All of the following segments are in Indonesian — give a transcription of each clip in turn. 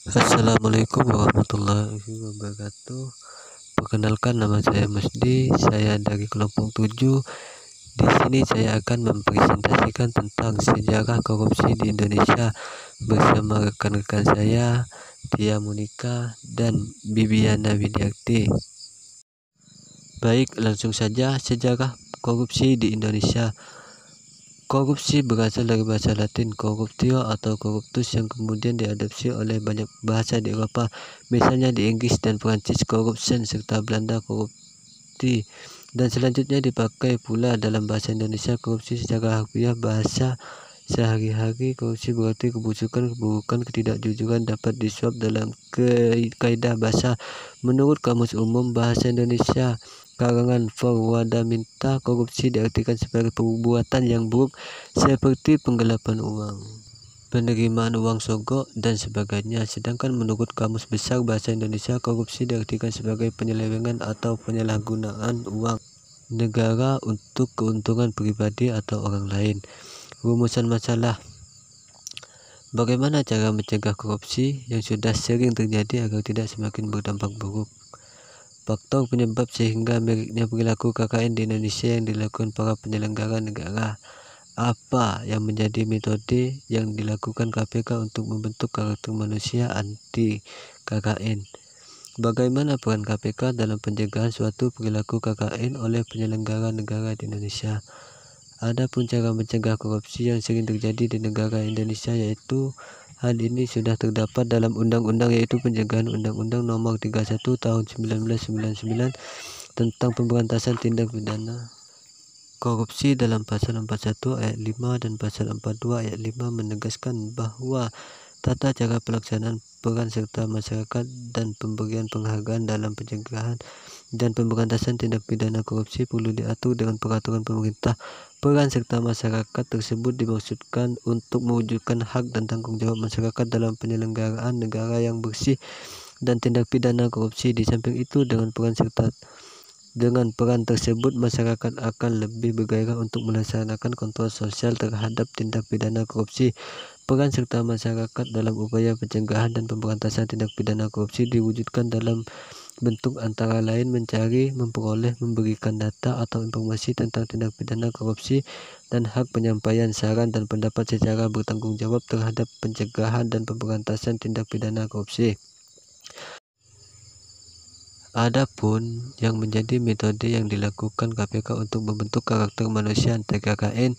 Assalamualaikum warahmatullahi wabarakatuh. Perkenalkan, nama saya Musdi, saya dari kelompok 7. Di sini saya akan mempresentasikan tentang sejarah korupsi di Indonesia bersama rekan-rekan saya, Tia Monika dan Bibiana Widyarti. Baik, langsung saja. Sejarah korupsi di Indonesia. Korupsi berasal dari bahasa Latin corruptio atau corruptus yang kemudian diadopsi oleh banyak bahasa di Eropa, misalnya di Inggris dan Prancis corruption serta Belanda corrupti, dan selanjutnya dipakai pula dalam bahasa Indonesia korupsi secara harfiah bahasa sehari-hari. Korupsi berarti kebusukan, keburukan, ketidakjujuran dapat disuap dalam kaidah bahasa. Menurut Kamus Umum Bahasa Indonesia karangan Purwadaminta, korupsi diartikan sebagai perbuatan yang buruk seperti penggelapan uang, penerimaan uang sogok, dan sebagainya. Sedangkan menurut Kamus Besar Bahasa Indonesia, korupsi diartikan sebagai penyelewengan atau penyalahgunaan uang negara untuk keuntungan pribadi atau orang lain. Rumusan masalah. Bagaimana cara mencegah korupsi yang sudah sering terjadi agar tidak semakin berdampak buruk? Faktor penyebab sehingga meriknya perilaku KKN di Indonesia yang dilakukan para penyelenggara negara. Apa yang menjadi metode yang dilakukan KPK untuk membentuk karakter manusia anti KKN? Bagaimana peran KPK dalam pencegahan suatu perilaku KKN oleh penyelenggara negara di Indonesia? Adapun cara mencegah korupsi yang sering terjadi di negara Indonesia, yaitu hal ini sudah terdapat dalam undang-undang, yaitu pencegahan Undang-Undang Nomor 31 Tahun 1999 tentang pemberantasan tindak pidana korupsi. Dalam pasal 41 ayat 5 dan pasal 42 ayat 5 menegaskan bahwa tata cara pelaksanaan peran serta masyarakat dan pemberian penghargaan dalam pencegahan dan pemberantasan tindak pidana korupsi perlu diatur dengan peraturan pemerintah. Peran serta masyarakat tersebut dimaksudkan untuk mewujudkan hak dan tanggung jawab masyarakat dalam penyelenggaraan negara yang bersih dan tindak pidana korupsi. Di samping itu, dengan peran tersebut, masyarakat akan lebih bergairah untuk melaksanakan kontrol sosial terhadap tindak pidana korupsi. Peran serta masyarakat dalam upaya pencegahan dan pemberantasan tindak pidana korupsi diwujudkan dalam bentuk antara lain mencari, memperoleh, memberikan data atau informasi tentang tindak pidana korupsi, dan hak penyampaian saran dan pendapat secara bertanggung jawab terhadap pencegahan dan pemberantasan tindak pidana korupsi. Adapun yang menjadi metode yang dilakukan KPK untuk membentuk karakter manusia anti KKN,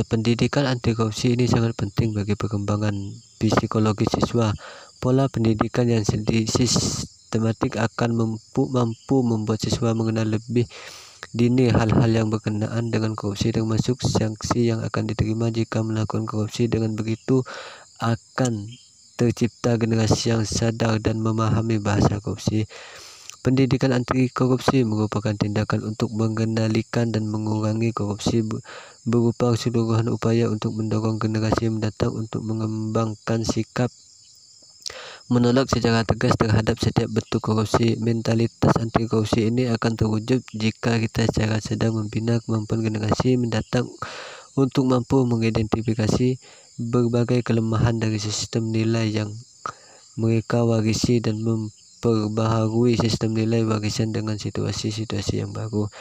pendidikan anti korupsi ini sangat penting bagi perkembangan psikologi siswa. Pola pendidikan yang sistematik akan mampu membuat siswa mengenal lebih dini hal-hal yang berkenaan dengan korupsi, termasuk sanksi yang akan diterima jika melakukan korupsi. Dengan begitu akan tercipta generasi yang sadar dan memahami bahasa korupsi. Pendidikan anti korupsi merupakan tindakan untuk mengendalikan dan mengurangi korupsi, berupa keseluruhan upaya untuk mendorong generasi mendatang untuk mengembangkan sikap menolak secara tegas terhadap setiap bentuk korupsi. Mentalitas anti korupsi ini akan terwujud jika kita secara sadar membina kemampuan generasi mendatang untuk mampu mengidentifikasi berbagai kelemahan dari sistem nilai yang mereka warisi dan memperbaharui sistem nilai warisan dengan situasi-situasi yang baru.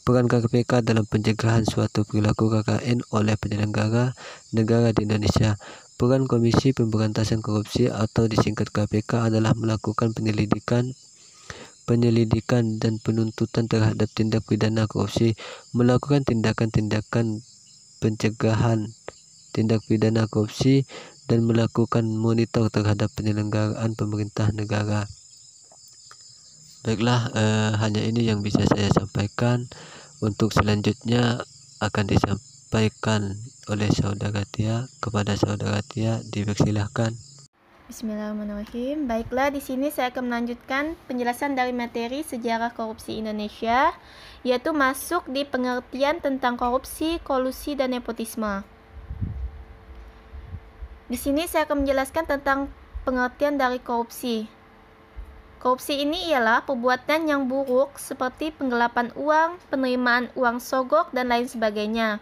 Peran KPK dalam pencegahan suatu perilaku KKN oleh penyelenggara negara di Indonesia. Peran Komisi Pemberantasan Korupsi atau disingkat KPK adalah melakukan penyelidikan dan penuntutan terhadap tindak pidana korupsi, melakukan tindakan-tindakan pencegahan tindak pidana korupsi, dan melakukan monitor terhadap penyelenggaraan pemerintah negara. Baiklah, hanya ini yang bisa saya sampaikan. Untuk selanjutnya akan disampaikan oleh saudara Tia kepada saudara Tia, dipersilahkan. Bismillahirrahmanirrahim. Baiklah, di sini saya akan melanjutkan penjelasan dari materi sejarah korupsi Indonesia, yaitu masuk di pengertian tentang korupsi, kolusi, dan nepotisme. Di sini saya akan menjelaskan tentang pengertian dari korupsi. Korupsi ini ialah perbuatan yang buruk seperti penggelapan uang, penerimaan uang sogok, dan lain sebagainya.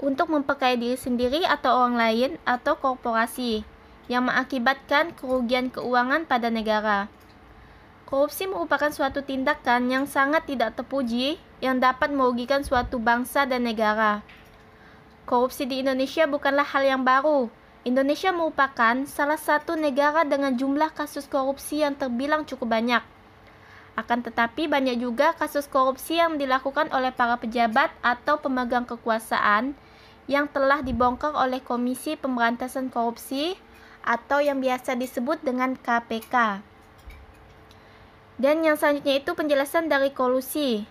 untuk memperkaya diri sendiri atau orang lain atau korporasi yang mengakibatkan kerugian keuangan pada negara. Korupsi merupakan suatu tindakan yang sangat tidak terpuji yang dapat merugikan suatu bangsa dan negara. Korupsi di Indonesia bukanlah hal yang baru. Indonesia merupakan salah satu negara dengan jumlah kasus korupsi yang terbilang cukup banyak. Akan tetapi banyak juga kasus korupsi yang dilakukan oleh para pejabat atau pemegang kekuasaan yang telah dibongkar oleh Komisi Pemberantasan Korupsi atau yang biasa disebut dengan KPK. Dan yang selanjutnya itu penjelasan dari kolusi.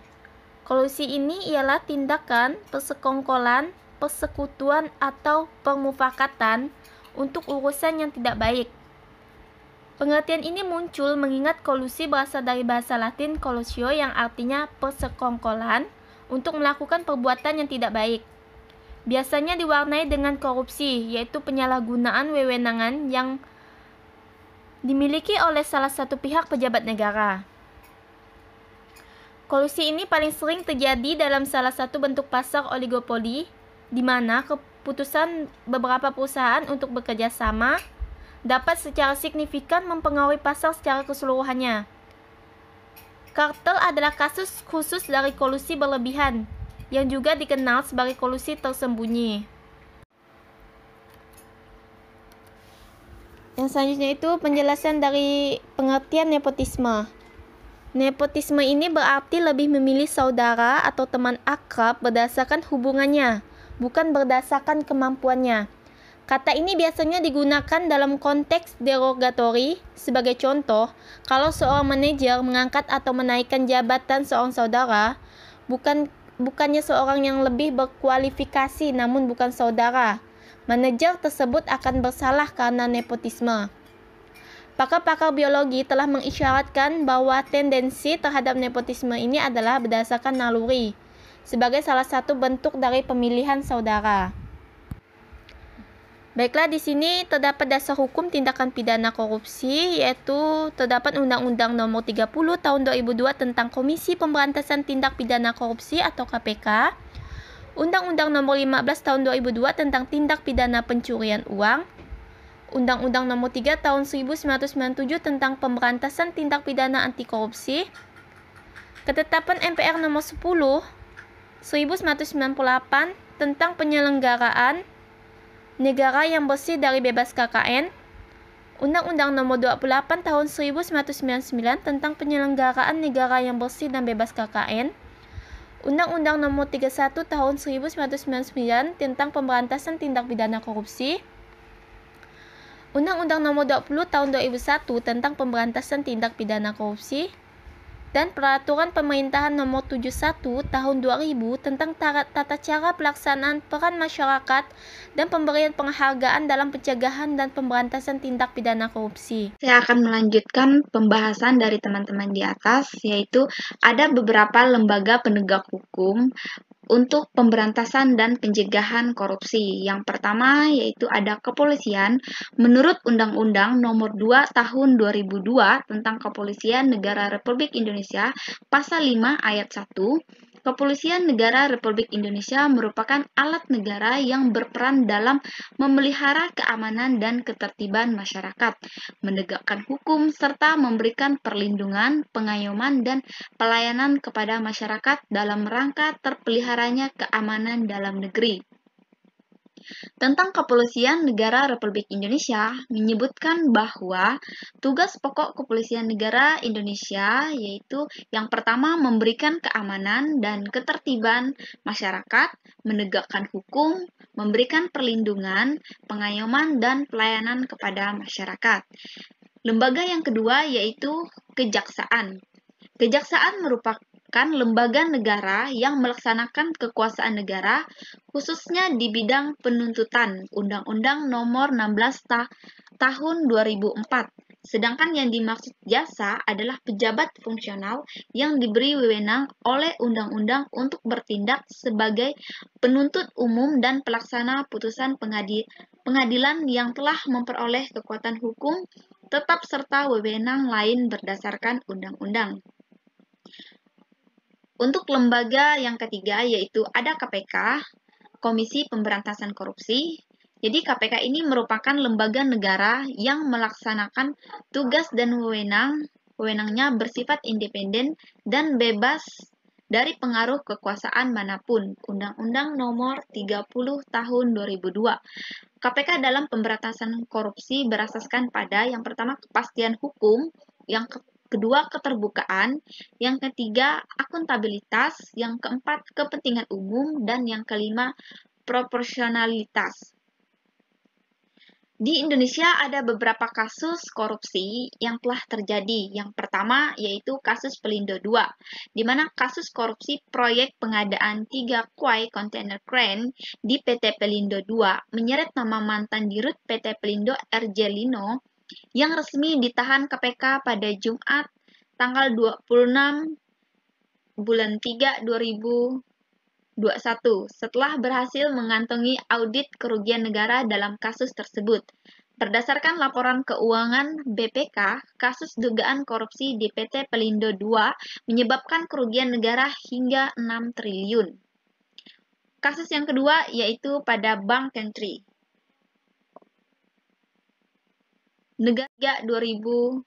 Kolusi ini ialah tindakan persekongkolan, persekutuan atau permufakatan untuk urusan yang tidak baik. Pengertian ini muncul mengingat kolusi berasal dari bahasa Latin collusio yang artinya persekongkolan untuk melakukan perbuatan yang tidak baik. Biasanya diwarnai dengan korupsi, yaitu penyalahgunaan wewenangan yang dimiliki oleh salah satu pihak pejabat negara. Kolusi ini paling sering terjadi dalam salah satu bentuk pasar oligopoli, di mana keputusan beberapa perusahaan untuk bekerja sama dapat secara signifikan mempengaruhi pasar secara keseluruhannya. Kartel adalah kasus khusus dari kolusi berlebihan, yang juga dikenal sebagai kolusi tersembunyi. Yang selanjutnya itu penjelasan dari pengertian nepotisme. Nepotisme ini berarti lebih memilih saudara atau teman akrab berdasarkan hubungannya, bukan berdasarkan kemampuannya. Kata ini biasanya digunakan dalam konteks derogatori. Sebagai contoh, kalau seorang manajer mengangkat atau menaikkan jabatan seorang saudara, bukannya seorang yang lebih berkualifikasi namun bukan saudara, manajer tersebut akan bersalah karena nepotisme. Pakar-pakar biologi telah mengisyaratkan bahwa tendensi terhadap nepotisme ini adalah berdasarkan naluri, sebagai salah satu bentuk dari pemilihan saudara. Baiklah, di sini terdapat dasar hukum tindakan pidana korupsi, yaitu terdapat Undang-Undang Nomor 30 Tahun 2002 tentang Komisi Pemberantasan Tindak Pidana Korupsi atau KPK, Undang-Undang Nomor 15 Tahun 2002 tentang Tindak Pidana Pencurian Uang, Undang-Undang Nomor 3 Tahun 1997 tentang Pemberantasan Tindak Pidana Anti Korupsi, Ketetapan MPR Nomor 10 1998 tentang penyelenggaraan negara yang bersih dari bebas KKN, Undang-Undang Nomor 28 Tahun 1999 tentang penyelenggaraan negara yang bersih dan bebas KKN, Undang-Undang Nomor 31 Tahun 1999 tentang Pemberantasan Tindak Pidana Korupsi, Undang-Undang Nomor 20 Tahun 2001 tentang Pemberantasan Tindak Pidana Korupsi, dan Peraturan Pemerintahan Nomor 71 Tahun 2000 tentang tata cara pelaksanaan peran masyarakat dan pemberian penghargaan dalam pencegahan dan pemberantasan tindak pidana korupsi. Saya akan melanjutkan pembahasan dari teman-teman di atas, yaitu ada beberapa lembaga penegak hukum untuk pemberantasan dan pencegahan korupsi. Yang pertama yaitu ada kepolisian. Menurut Undang-Undang Nomor 2 Tahun 2002 tentang Kepolisian Negara Republik Indonesia, Pasal 5 Ayat 1, Kepolisian Negara Republik Indonesia merupakan alat negara yang berperan dalam memelihara keamanan dan ketertiban masyarakat, menegakkan hukum, serta memberikan perlindungan, pengayoman, dan pelayanan kepada masyarakat dalam rangka terpeliharanya keamanan dalam negeri. Tentang Kepolisian Negara Republik Indonesia menyebutkan bahwa tugas pokok Kepolisian Negara Indonesia yaitu yang pertama memberikan keamanan dan ketertiban masyarakat, menegakkan hukum, memberikan perlindungan, pengayoman, dan pelayanan kepada masyarakat. Lembaga yang kedua yaitu Kejaksaan. Kejaksaan merupakan lembaga negara yang melaksanakan kekuasaan negara, khususnya di bidang penuntutan, Undang-Undang Nomor 16 Tahun 2004. Sedangkan yang dimaksud jasa adalah pejabat fungsional yang diberi wewenang oleh undang-undang untuk bertindak sebagai penuntut umum dan pelaksana putusan pengadilan yang telah memperoleh kekuatan hukum tetap serta wewenang lain berdasarkan undang-undang. Untuk lembaga yang ketiga yaitu ada KPK. Komisi Pemberantasan Korupsi. Jadi KPK ini merupakan lembaga negara yang melaksanakan tugas dan wewenangnya bersifat independen dan bebas dari pengaruh kekuasaan manapun. Undang-Undang Nomor 30 Tahun 2002. KPK dalam pemberantasan korupsi berasaskan pada yang pertama kepastian hukum, yang kedua keterbukaan, yang ketiga akuntabilitas, yang keempat kepentingan umum, dan yang kelima proporsionalitas. Di Indonesia ada beberapa kasus korupsi yang telah terjadi. Yang pertama yaitu kasus Pelindo II, di mana kasus korupsi proyek pengadaan 3 kuai kontainer crane di PT Pelindo II menyeret nama mantan dirut PT Pelindo R.J. Lino yang resmi ditahan KPK pada Jumat tanggal 26 bulan 3 2021 setelah berhasil mengantongi audit kerugian negara dalam kasus tersebut. Berdasarkan laporan keuangan BPK, kasus dugaan korupsi di PT Pelindo II menyebabkan kerugian negara hingga 6 triliun. Kasus yang kedua yaitu pada Bank Country. Negara 2021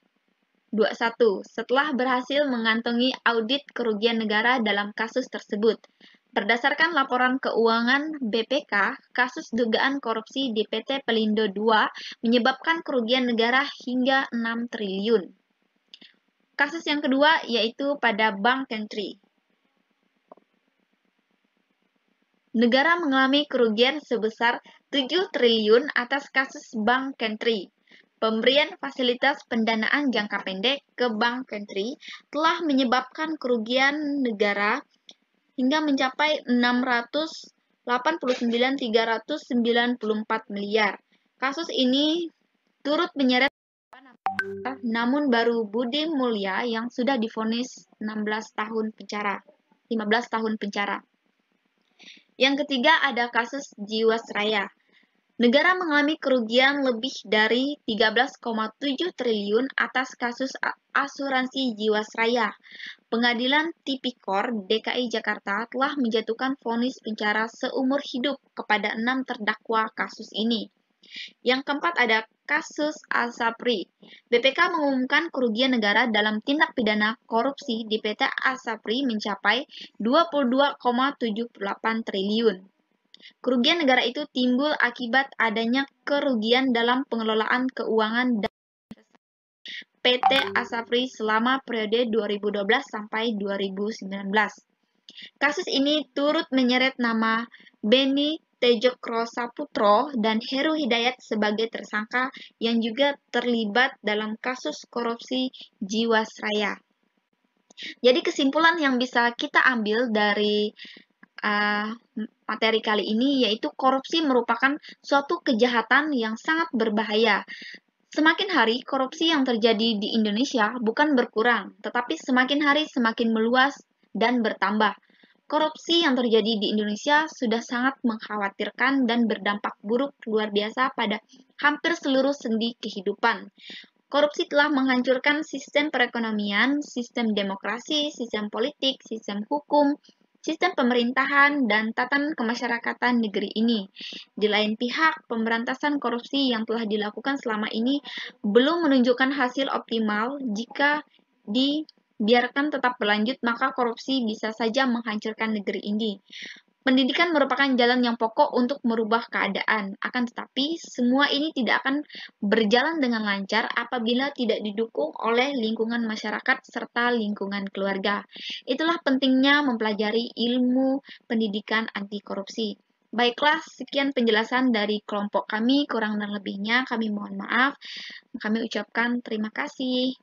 setelah berhasil mengantongi audit kerugian negara dalam kasus tersebut. Berdasarkan laporan keuangan BPK, kasus dugaan korupsi di PT Pelindo II menyebabkan kerugian negara hingga 6 triliun. Kasus yang kedua yaitu pada Bank Country. Negara mengalami kerugian sebesar 7 triliun atas kasus Bank Country. Pemberian fasilitas pendanaan jangka pendek ke Bank Country telah menyebabkan kerugian negara hingga mencapai 689.394 miliar. Kasus ini turut menyeret namun baru Budi Mulya yang sudah divonis 15 tahun penjara. Yang ketiga ada kasus Jiwasraya. Negara mengalami kerugian lebih dari 13,7 triliun atas kasus asuransi Jiwasraya. Pengadilan Tipikor DKI Jakarta telah menjatuhkan vonis penjara seumur hidup kepada 6 terdakwa kasus ini. Yang keempat ada kasus Asapri. BPK mengumumkan kerugian negara dalam tindak pidana korupsi di PT Asapri mencapai 22,78 triliun. Kerugian negara itu timbul akibat adanya kerugian dalam pengelolaan keuangan dan PT Asapri selama periode 2012 sampai 2019. Kasus ini turut menyeret nama Beni Tejokro Saputro dan Heru Hidayat sebagai tersangka yang juga terlibat dalam kasus korupsi Jiwasraya. Jadi kesimpulan yang bisa kita ambil dari materi kali ini yaitu korupsi merupakan suatu kejahatan yang sangat berbahaya. Semakin hari korupsi yang terjadi di Indonesia bukan berkurang, tetapi semakin hari semakin meluas dan bertambah. Korupsi yang terjadi di Indonesia sudah sangat mengkhawatirkan dan berdampak buruk luar biasa pada hampir seluruh sendi kehidupan. Korupsi telah menghancurkan sistem perekonomian, sistem demokrasi, sistem politik, sistem hukum, sistem pemerintahan, dan tatanan kemasyarakatan negeri ini. Di lain pihak, pemberantasan korupsi yang telah dilakukan selama ini belum menunjukkan hasil optimal. Jika dibiarkan tetap berlanjut, maka korupsi bisa saja menghancurkan negeri ini. Pendidikan merupakan jalan yang pokok untuk merubah keadaan. Akan tetapi, semua ini tidak akan berjalan dengan lancar apabila tidak didukung oleh lingkungan masyarakat serta lingkungan keluarga. Itulah pentingnya mempelajari ilmu pendidikan anti korupsi. Baiklah, sekian penjelasan dari kelompok kami. Kurang dan lebihnya kami mohon maaf. Kami ucapkan terima kasih.